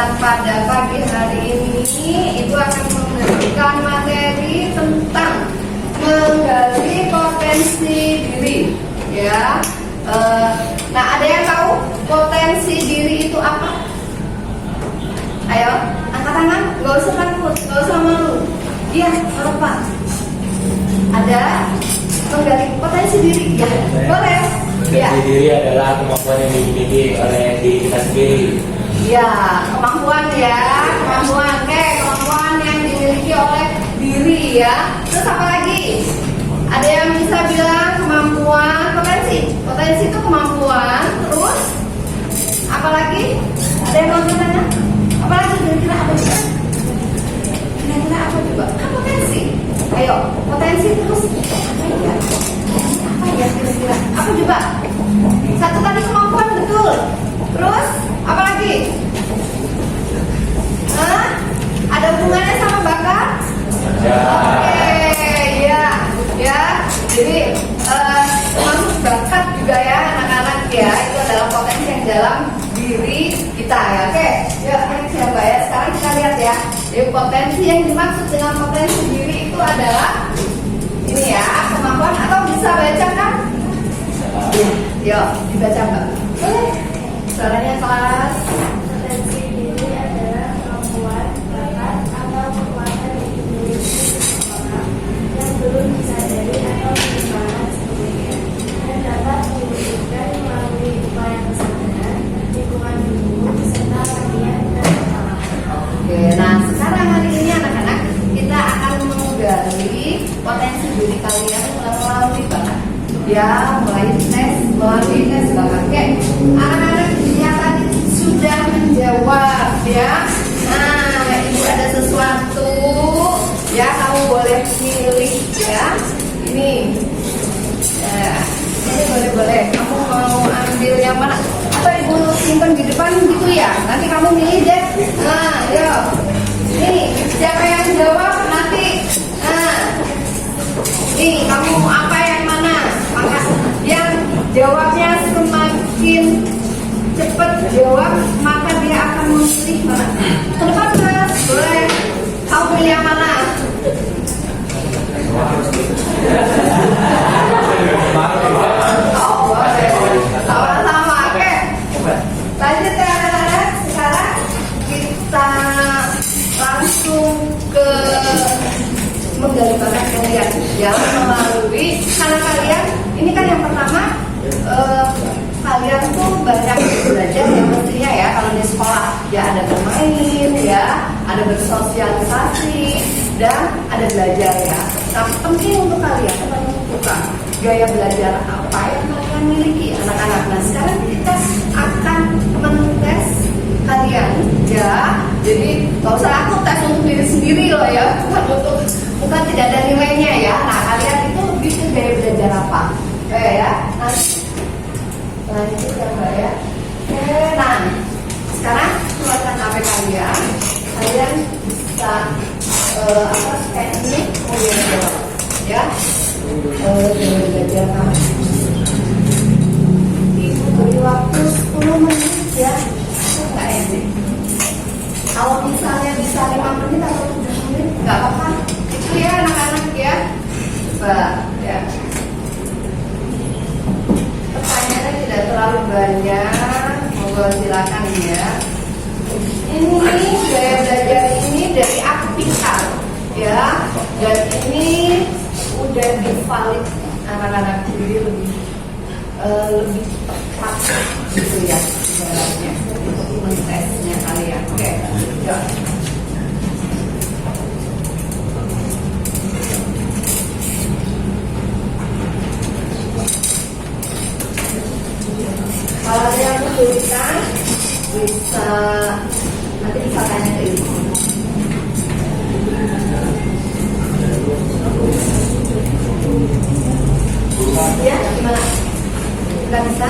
pelajaran pada pagi hari ini itu akan memberikan materi tentang menggali potensi diri, ya. Nah, ada yang tahu potensi diri itu apa? Ayo, angkat tangan, nggak usah takut, nggak usah malu. Iya, apa? Ada menggali potensi diri, ya? Boleh. Potensi diri adalah kemampuan yang dimiliki oleh diri kita sendiri. Ya, kemampuan ya, kemampuan. Kemampuan yang dimiliki oleh diri ya. Terus apa lagi? Ada yang bisa bilang kemampuan, potensi. Potensi itu kemampuan. Terus apa lagi? Ada yang mau bertanya? Apa lagi? Kira-kira apa juga? Kira-kira apa juga? Kan potensi. Ayo, potensi terus apa ya? Apa ya kira-kira? Apa juga? Satu tadi kemampuan, betul. Terus apa lagi? Ada hubungannya sama bakat? Ya. Oke, ya. Jadi termasuk bakat juga ya anak-anak ya. Itu adalah potensi yang dalam diri kita ya. Oke, yuk next ya Mbak ya. Sekarang kita lihat ya. Jadi potensi yang dimaksud dengan potensi diri itu adalah ini ya, kemampuan atau bisa baca kan? Yuk, dibaca Mbak. Boleh. Suaranya kelas. Potensi diri adalah kemampuan, bakat, atau kekuatan yang dimiliki seseorang yang belum disadari atau dikembangkan sebelumnya dan dapat diwujudkan melalui upaya kesadaran, lingkungan hidup, serta latihan dan pengalaman. Oke, nah sekarang hari ini anak-anak kita akan menggali potensi diri kalian melalui bakat. Ya, melalui tes bakat. Oke, anak-anak yang tadi sudah menjawab ya. Nah, ibu ada sesuatu ya, kamu boleh pilih ya. Ini boleh. Kamu mau ambil yang mana? Atau ibu simpan di depan gitu ya? Nanti kamu milih deh. Nah, yuk. Nih, siapa yang jawab nanti? Nah, nih kamu apa yang mana? Maka yang jawabnya semakin cepat jawab, maka dia akan memilih mana? Ke depan Mas, boleh. Kamu pilih yang mana? Oh, boleh. Sama-sama, oke. Lanjut ya anak-anak. Sekarang kita langsung ke menggali bakat kalian ya, melalui karena kalian ini kan yang pertama kalian tuh banyak belajar ya mestinya ya kalau di sekolah ya, ada bermain ya, ada bersosialisasi dan ada belajar ya. Nah, penting untuk kalian menentukan gaya belajar apa yang kalian miliki anak-anak. Nah, sekarang kita akan mentes kalian ya. Jadi nggak usah aku tes untuk diri sendiri loh ya, bukan tidak ada nilainya ya. Nah, kalian itu lebih ke gaya belajar apa? Oke ya. Lanjut ya Mbak ya. Oke, nah sekarang keluarkan HP kalian. Kalian bisa teknik kemudian jawab ya. Gaya belajar kamu. Ibu beri waktu 10 menit ya. Enggak enak. Kalau misalnya bisa 5 menit atau 7 menit, nggak apa-apa. Itu ya anak-anak ya. Coba ya. Pertanyaannya tidak terlalu banyak. Monggo silakan ya. Ini gaya belajar ini dari Apikar ya. Dan ini udah divalid anak-anak, jadi lebih tepat gitu ya sebenarnya untuk mentesnya kalian. Oke, ya. Kalau ada yang kesulitan bisa nanti bisa tanya ke ibu. Ya, gimana? Nggak bisa?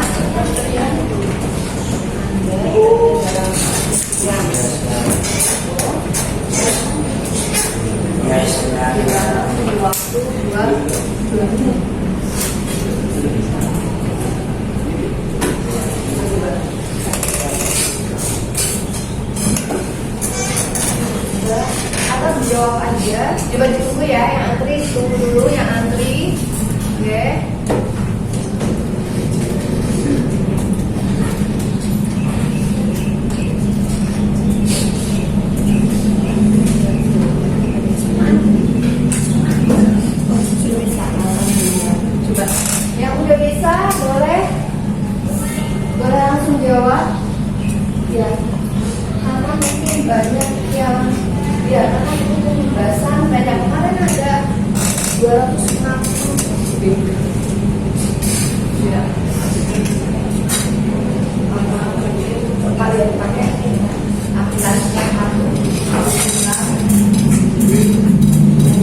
Ya. Waktu 2 menit. jawab aja. Coba ditunggu ya, yang antri tunggu dulu, yang antri. Oke. Coba yang udah bisa boleh langsung jawab ya, karena mungkin banyak yang ya karena itu pembahasan banyak, kemarin ada 260 ya kalian pakai aplikasi yang satu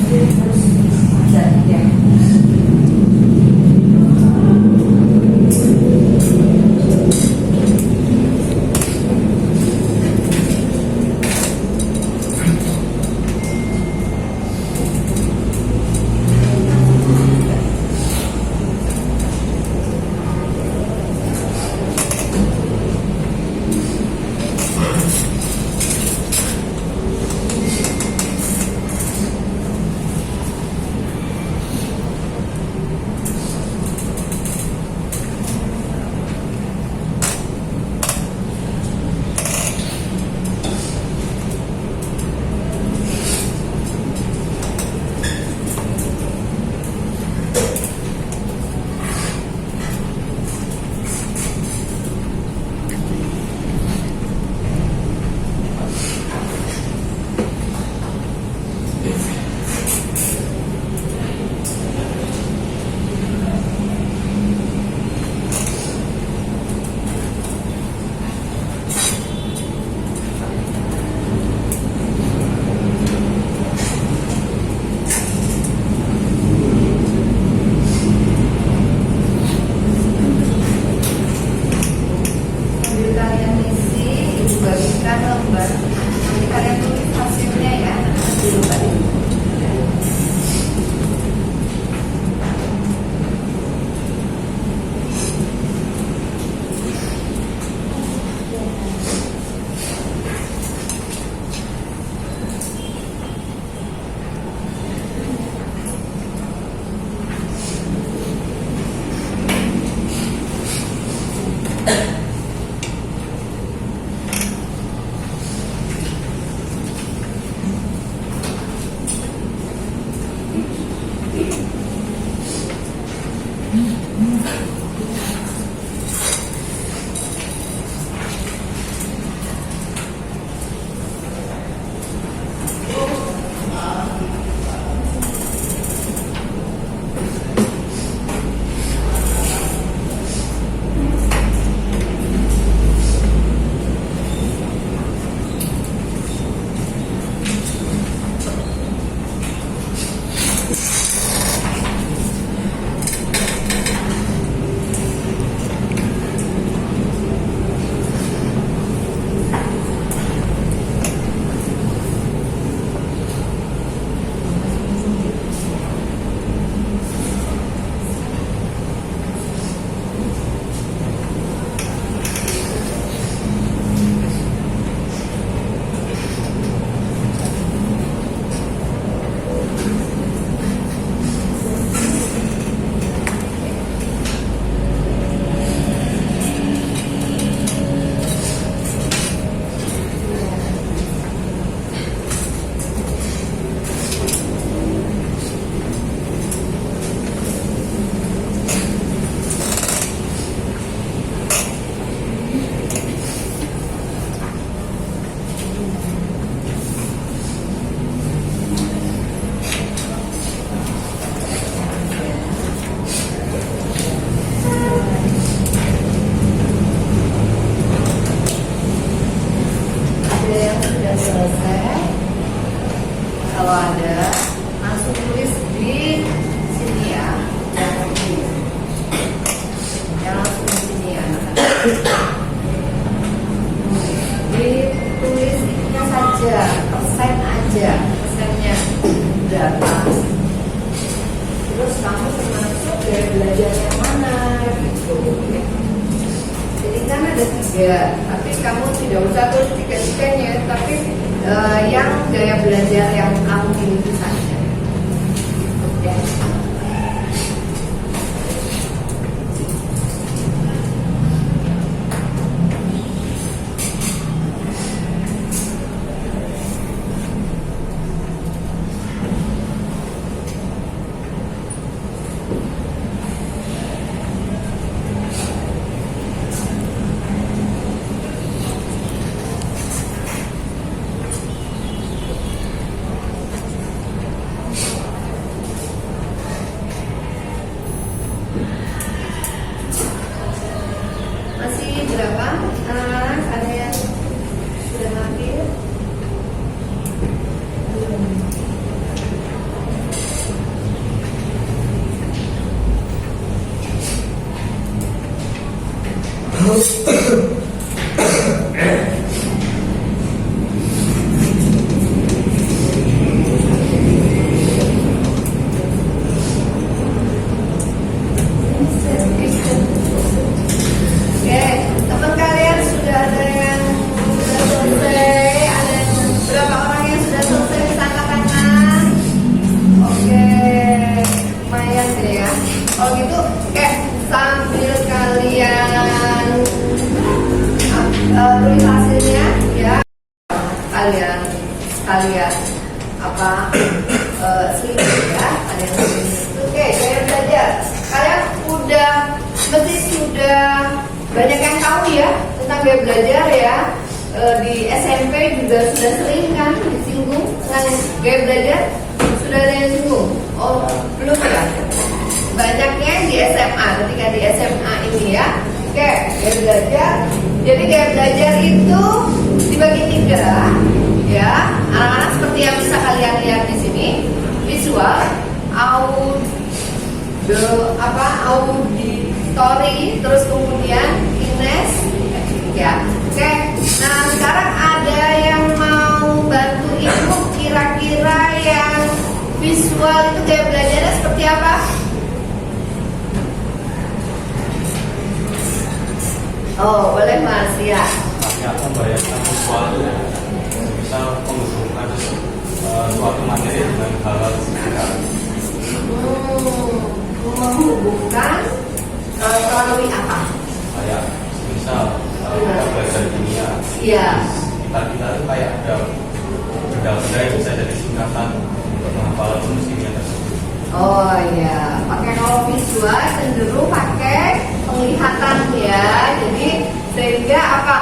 terus ada ya. Ditulis ininya saja, persen aja, persennya berapa. Terus kamu termasuk gaya belajar yang mana gitu. Jadi kan ada 3, tapi kamu tidak usah tulis 3-3-nya, tapi yang gaya belajar yang kamu sekalian apa slipping ya, kalian slipping. Oke, gaya belajar. Kalian mesti sudah banyak yang tahu ya tentang gaya belajar ya. Di SMP juga sudah sering kan disinggung tentang gaya belajar. Sudah ada yang singgung? Oh, belum ya? Banyaknya di SMA, ketika di SMA ini ya. Oke, gaya belajar. Jadi gaya belajar itu dibagi 3 ya. Anak-anak seperti yang bisa kalian lihat di sini, visual, auditory, terus kemudian kinesthetik ya. Oke, nah sekarang ada yang mau bantu ibu kira-kira yang visual itu gaya belajarnya seperti apa? Oh, boleh Mas ya. Kami akan membayangkan visual misal menghubungkan suatu materi dengan hal-hal sekitar. Menghubungkan melalui apa? Kayak misal kita belajar kimia. Iya. Kita itu kayak ada benda-benda yang bisa jadi singkatan untuk menghafal rumus kimia tersebut. Oh iya, pakai kalau visual cenderung pakai penglihatan ya. Jadi sehingga apa?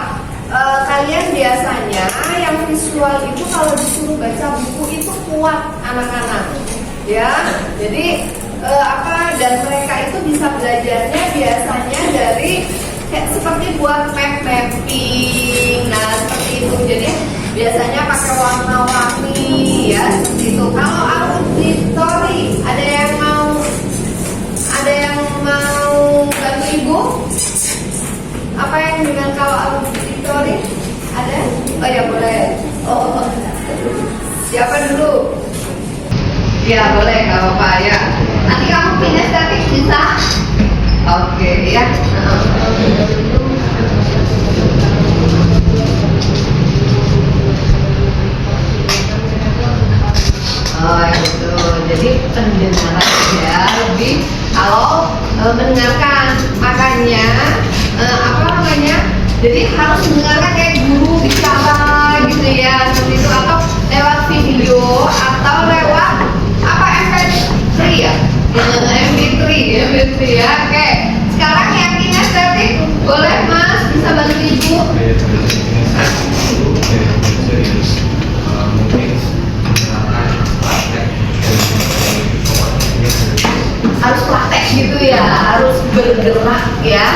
Kalian biasanya yang visual itu kalau disuruh baca buku itu kuat anak-anak, ya. Jadi dan mereka itu bisa belajarnya biasanya dari seperti buat mapping, nah seperti itu. Jadi biasanya pakai warna-warni ya seperti itu. Kalau auditory ada yang mau bantu ibu? Apa yang dengan kalau auditory ada? Oh ya boleh. Oh siapa dulu? Ya boleh kalau apa ya. Nanti kamu kinesthetik bisa? Oke ya. Oh itu, jadi pendengaran ya lebih kalau mendengarkan, makanya jadi harus mendengarkan kayak guru bicara gitu ya, seperti itu, atau lewat video atau lewat apa MP3 ya, MP3 ya. Oke, sekarang yang kinestetik boleh Mas bisa bantu ibu. Harus praktek gitu ya, harus bergerak ya,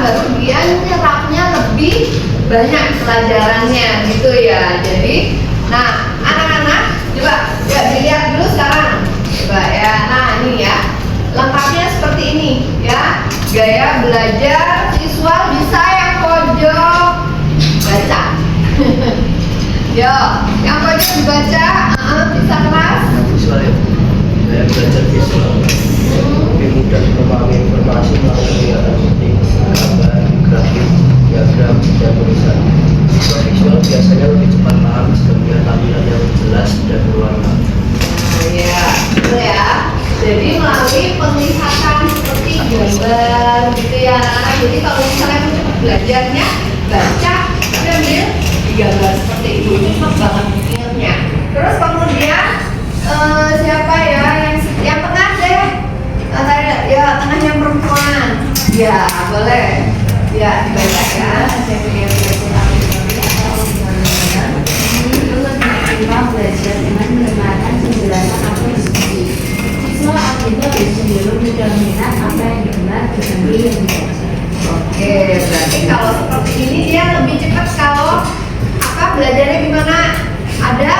baru dia nyerapnya lebih banyak pelajarannya gitu ya. Jadi, nah anak-anak coba ya dilihat dulu sekarang, coba ya. Nah ini ya, lengkapnya seperti ini ya. Gaya belajar visual bisa yang pojok baca. Yo, yang pojok dibaca, bisa kelas. Visual ya, saya belajar visual lebih mudah memahami informasi melalui kegiatan seperti gambar, grafik, diagram, dan tulisan. Visual biasanya lebih cepat paham jika melihat tampilan yang jelas dan berwarna. Ya, betul ya. Jadi melalui penglihatan seperti gambar gitu ya. Jadi kalau misalnya cepat belajarnya baca, ambil di gambar seperti itu, cepat banget ingatnya. Terus kemudian siapa ya yang tengah deh? Ya tengah yang perempuan. Ya boleh. Ya dibaca ya. Belajar dengan mendengarkan penjelasan atau diskusi. Visual auditor cenderung mudah minat apa yang didengar dibanding yang dibaca. Oke, berarti kalau seperti ini dia lebih cepat. Kalau belajarnya gimana? Ada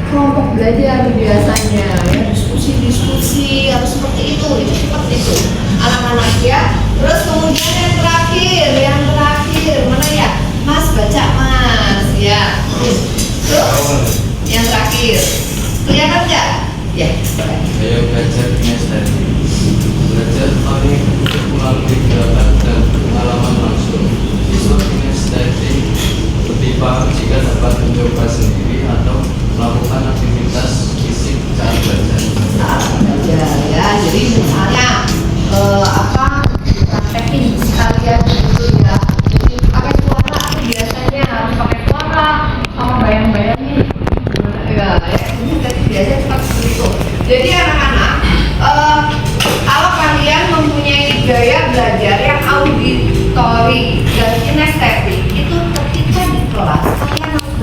kelompok belajar biasanya ya, diskusi harus seperti itu cepat itu anak-anak ya. Terus kemudian yang terakhir mana ya Mas, baca Mas ya. Terus yang terakhir kelihatan nggak ya? Saya belajar kinestetik, belajar teknik melalui gerakan dan pengalaman langsung. Siswa kinestetik lebih paham jika dapat mencoba sendiri atau melakukan aktivitas fisik saat belajar. Ya, jadi misalnya praktekin sekalian gitu ya. Jadi pakai suara biasanya harus pakai suara sama bayang-bayang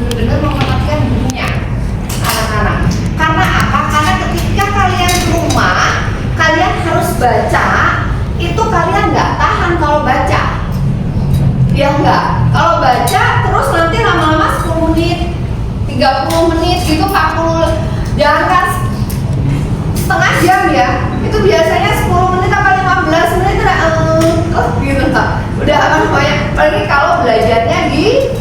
benar-benar memperhatikan bukunya anak-anak. Karena apa? Karena ketika kalian di rumah, kalian harus baca, itu kalian nggak tahan kalau baca. Ya enggak? Kalau baca terus nanti lama-lama 10 menit, 30 menit gitu, 40, jangan setengah jam ya. Itu biasanya 10 menit apa 15 menit gitu lah. Udah apa namanya? Apalagi kalau belajarnya di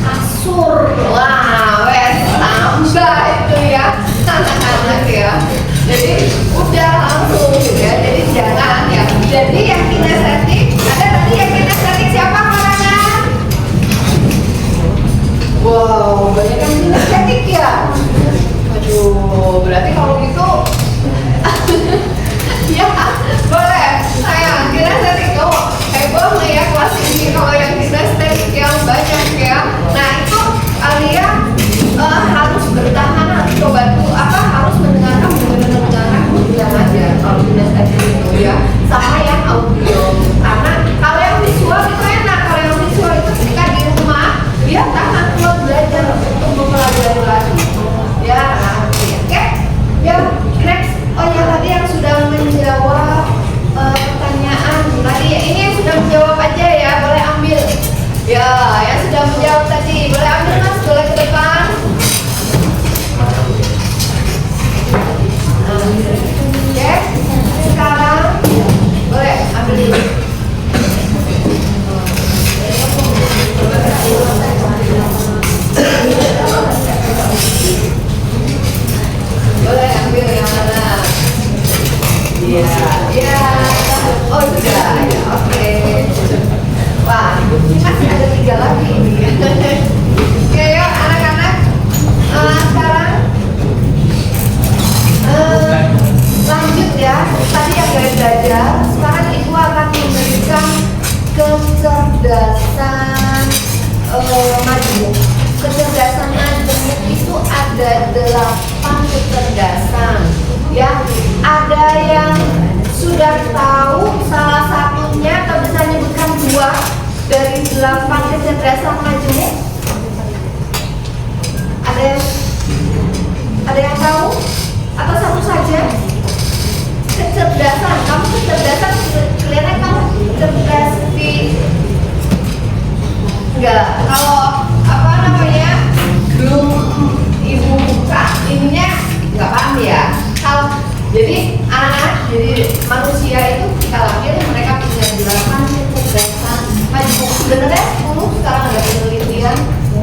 kasur. Wah, wes tambah itu ya. Anak-anak ya. Jadi udah langsung gitu ya. Jadi jangan ya. Jadi yang kinestetik, ada tadi yang kinestetik siapa namanya? Wow, banyak yang kinestetik ya. Aduh, berarti kalau gitu ya boleh. Sayang, kinestetik kamu heboh nih ya kelas ini kalau yang kinestetik yang banyak ya. Nah itu kalian harus bertahan, harus coba tuh apa, harus mendengarkan benar-benar bilang aja kalau kinestetik itu ya, sama yang audio. Karena kalau yang visual itu enak, kalau yang visual itu ketika di rumah dia tahan buat belajar untuk mempelajari lagi ya. Oke ya, next. Oh ya, tadi yang sudah menjawab pertanyaan tadi ya, ini yang sudah menjawab aja ya, boleh ambil ya. Yang sudah menjawab tadi boleh ambil mas, boleh ke depan. Oke, sekarang boleh ambil dulu. Boleh ambil yang mana? Iya, iya. Oh sudah, ya, oke. Wah, ini masih ada 3 lagi ini. Oke, yuk anak-anak. Sekarang lanjut ya. Tadi yang dari belajar. Sekarang ibu akan memberikan kecerdasan majemuk. Kecerdasan majemuk itu ada 8 kecerdasan. Ya, ada yang sudah tahu salah satunya atau bisa menyebutkan 2 dari 8 kecerdasan majemuk? Ada yang tahu? Atau satu saja? Kecerdasan, kamu kecerdasan kelihatan kamu cerdas di enggak? Kalau apa namanya belum ibu buka ininya nggak paham ya. Kalau jadi anak-anak, jadi manusia itu kita lahir mereka punya 8 kecerdasan majemuk. Sebenarnya 10, sekarang ada penelitian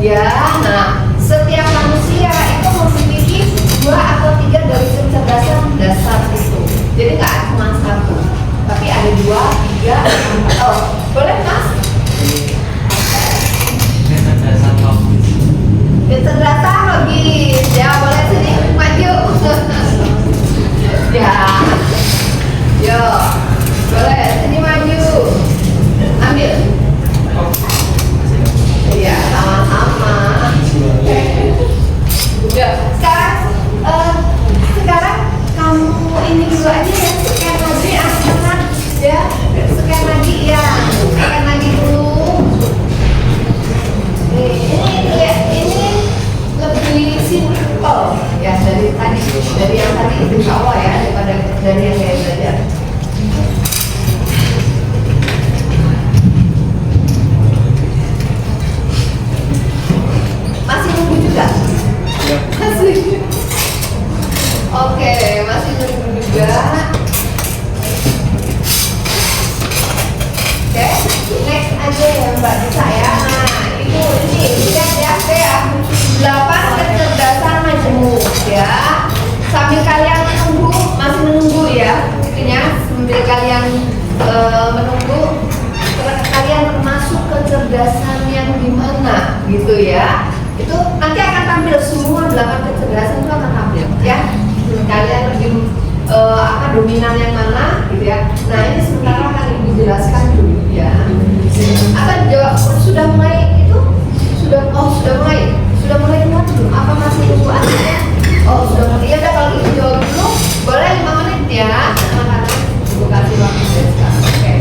ya. Nah, setiap manusia itu memiliki 2 atau 3 dari kecerdasan dasar itu. Jadi nggak cuma 1, tapi ada 2, 3. Oh, boleh mas? Kecerdasan logis. Kecerdasan logis ya, boleh sini maju. Ya, yo, boleh sini maju, ambil. Iya, sama-sama. Ya, sekarang kamu ini dulu aja ya, scan lagi anak-anak ya, scan lagi ya, scan lagi dulu. Ini lebih simple ya dari yang tadi insya Allah ya, daripada dari yang saya belajar. Masih nunggu juga? Masih. Oke, masih nunggu juga. Oke, next aja ya Mbak Dita ya. Nah, ibu ini lihat ya, 8 kecerdasan majemuk ya. Sambil kalian menunggu, masih menunggu ya, intinya sambil kalian menunggu, kalian termasuk kecerdasan yang gimana gitu ya. Itu nanti akan tampil semua 8 kecerdasan itu akan tampil ya. Kalian lebih dominan yang mana gitu ya. Nah ini sementara akan ibu jelaskan dulu ya. Akan jawab sudah mulai itu sudah mulai muat belum? Apa masih tunggu aja? Oh sudah mulai. Ya udah kalau ibu jawab dulu boleh 5 menit ya. Anak-anak ibu kasih waktu sekarang. Oke.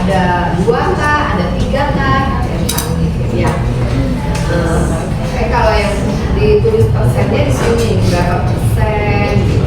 ada 2 kah, ada 3 kah, ya. Kalau yang ditulis persennya di sini berapa persen gitu.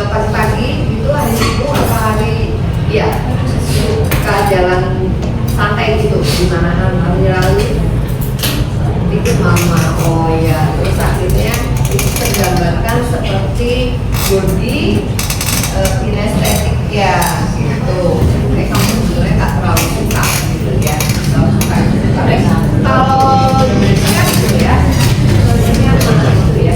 Pagi-pagi itu hari Minggu apa hari suka jalan santai gitu di mana hari lalu dikit mama. Oh ya, terus akhirnya itu tergambarkan seperti body kinestetik ya gitu. Kamu sebenarnya nggak terlalu suka gitu ya, kalau suka gitu. Kalau gitu ya, ini apa gitu ya?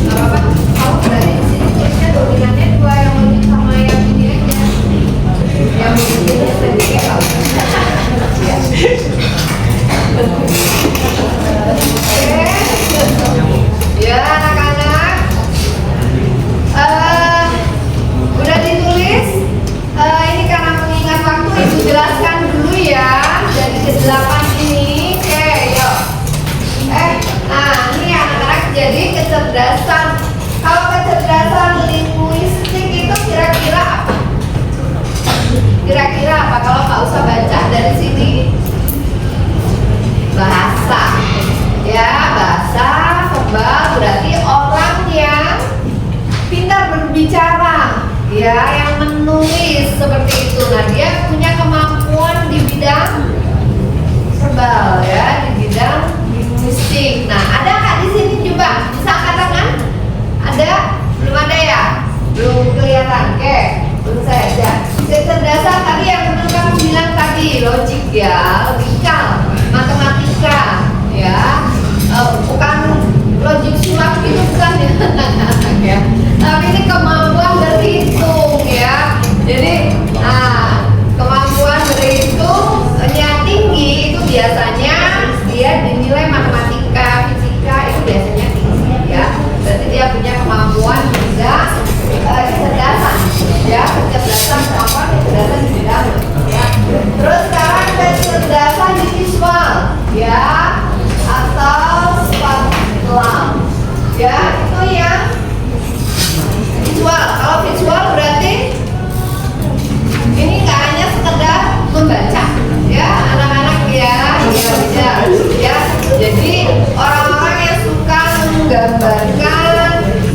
Nggak apa-apa. Kalau dari sini tulisnya dominannya 2 yang logik sama yang ini aja. Yang ini sedikit kalau ya. Ya anak-anak, udah ditulis. Ini karena mengingat waktu, ibu jelaskan dulu ya dari ke-8 ini. Oke, yuk. Nah ini anak-anak, jadi kecerdasan. Kalau kecerdasan linguistik itu kira-kira apa? Kira-kira apa? Kalau nggak usah baca dari sini, bahasa. Ya, bahasa verbal berarti orang yang pintar berbicara, ya, yang menulis seperti itu. Nah, dia punya kemampuan di bidang verbal, ya, di bidang linguistik. Nah, ada nggak di sini coba? Bisa angkat tangan? Ada? Belum ada ya? Belum kelihatan. Oke, belum saya aja. Kecerdasan tadi yang benar kamu bilang tadi, logik ya, logikal, matematika, ya. Bukan logik sulap gitu, bukan ya. Tapi ini kemampuan berhitung ya. Jadi, kemampuan berhitungnya tinggi itu biasanya dia dinilai matematika, fisika itu biasanya tinggi ya. Berarti dia punya kemampuan juga kecerdasan ya, kecerdasan kemampuan kecerdasan di bidang ya. Terus sekarang kecerdasan di visual ya, atau spatial ya, itu yang visual. Kalau visual berarti ini nggak hanya sekedar membaca ya anak-anak ya, bisa ya. Jadi orang-orang yang suka menggambarkan,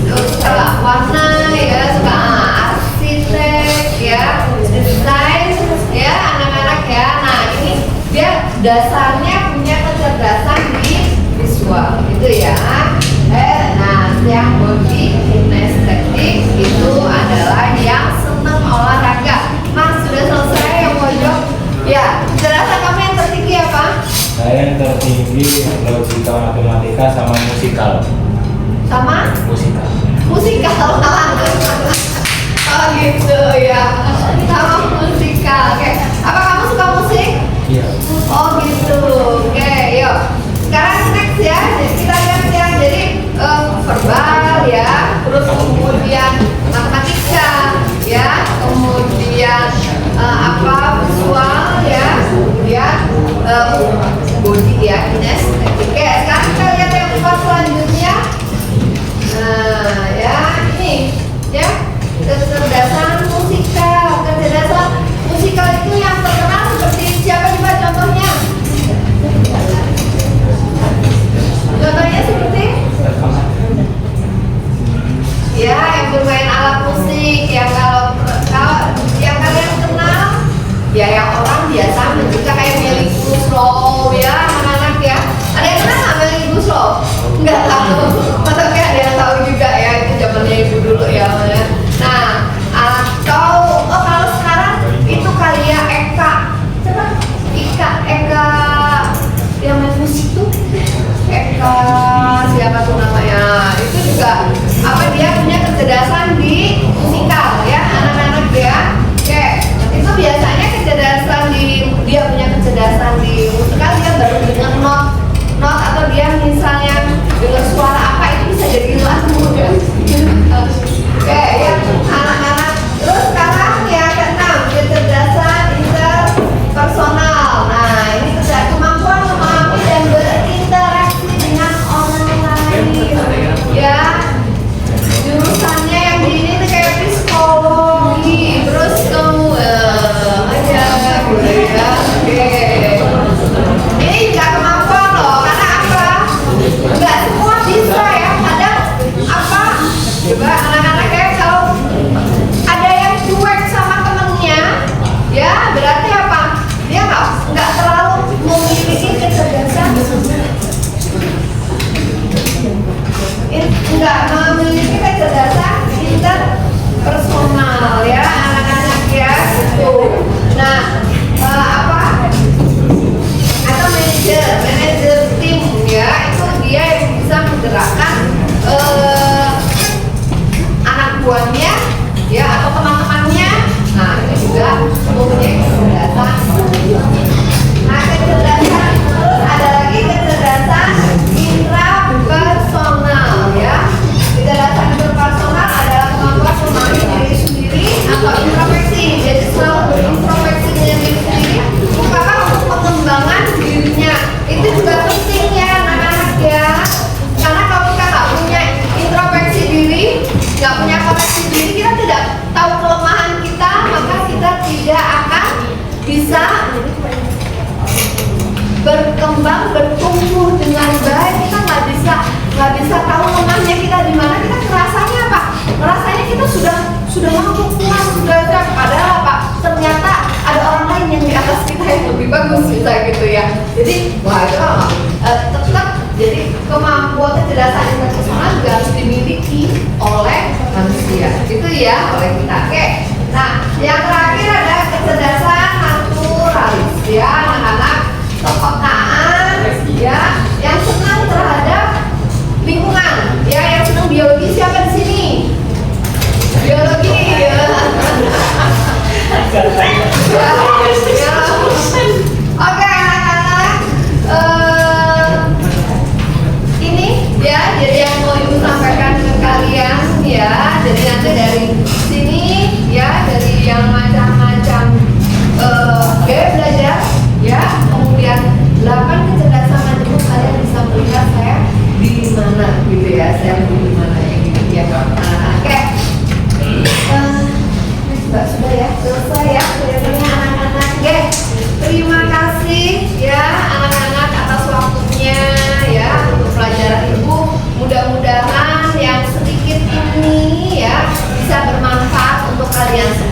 suka warna ya, suka arsitek ya, desain ya anak-anak ya. Nah ini dia dasarnya punya kecerdasan di visual gitu ya. Nah yang body kinestetik itu adalah yang senang olahraga. Mas sudah selesai yang pojok ya. Kecerdasan kamu yang tertinggi apa? Saya yang tertinggi logika, matematika sama musikal. Sama? Musikal. Musikal. Oh gitu ya. Sama musikal. Oke. Apa kamu suka musik? Iya. Oh gitu. Oke, yuk. Sekarang next ya. Jadi kita lihat ya. Jadi verbal ya, terus kemudian matematika ya, kemudian visual ya, kemudian body ya, kinestetik. Oke, sekarang kita lihat yang selanjutnya. Nah, ya ini ya, kecerdasan musikal. Kecerdasan musikal itu yang terkenal nggak tahu. Masa kayak ada yang tahu juga ya, itu zamannya ibu dulu ya. Nah, atau kalau sekarang itu kali ya Eka, coba Eka yang main musik tuh, Eka siapa tuh namanya? Itu juga apa, dia punya kecerdasan di musikal ya, anak-anak dia. Oke, itu biasanya kecerdasan dia punya kecerdasan di musikal, dia baru dengar not atau dia misalnya dengar suara apa itu bisa jadi lagu ya. Oke ya, anak-anak. Terus sekarang yang keenam, kecerdasan interpersonal. Nah, ini kemampuan memahami dan berinteraksi dengan orang lain ya. Jurusannya yang di ini tuh kayak psikologi, terus kamu aja gitu ya. Oke, ini juga kemampuan loh, karena apa? Nggak semua bisa ya, kadang apa? Coba anak-anak ya, kalau ada yang cuek sama temennya, ya berarti apa? Dia nggak terlalu memiliki kecerdasan, nggak memiliki kecerdasan interpersonal ya anak-anak ya gitu. Nah, apa? Atau manajer tim ya, itu dia yang bisa menggerakkan anak buahnya ya atau teman-temannya. Nah, ini juga mempunyai kecerdasan. Nah, kecerdasan terus ada lagi kecerdasan intrapersonal ya. Kecerdasan interpersonal adalah kemampuan memahami diri sendiri atau introspeksi. Jadi selalu berintrospeksi dengan diri sendiri, merupakan untuk pengembangan dirinya. Itu juga penting ya anak-anak ya. Karena kalau kita nggak punya introspeksi diri, nggak punya koreksi diri, kita tidak tahu kelemahan kita, maka kita tidak akan bisa berkembang, bertumbuh dengan baik. Kita nggak bisa tahu lemahnya kita di mana. Kita rasanya apa? Rasanya kita sudah mampu puas, sudah padahal apa? Ternyata ada orang lain yang di atas kita yang lebih bagus bisa gitu ya. Jadi wah itu tetap jadi kemampuan kecerdasan interpersonal juga harus dimiliki oleh manusia. Itu ya oleh kita. Oke. Nah, yang terakhir ada kecerdasan naturalis ya anak-anak, kepekaan ya, yang senang terhadap lingkungan ya, yang senang biologi. Siapa di sini? Biologi ya. Oke anak-anak, ini ya jadi yang mau ibu sampaikan ke kalian ya. Jadi nanti dari sini ya, dari yang macam-macam gaya belajar ya, kemudian 8 kecerdasan majemuk, kalian bisa melihat saya di mana gitu ya, saya di mana yang gitu ya. Oke. Sudah ya, selesai ya ceritanya anak-anak. Oke, terima kasih ya anak-anak atas waktunya ya untuk pelajaran ibu. Mudah-mudahan yang sedikit ini ya bisa bermanfaat untuk kalian semua.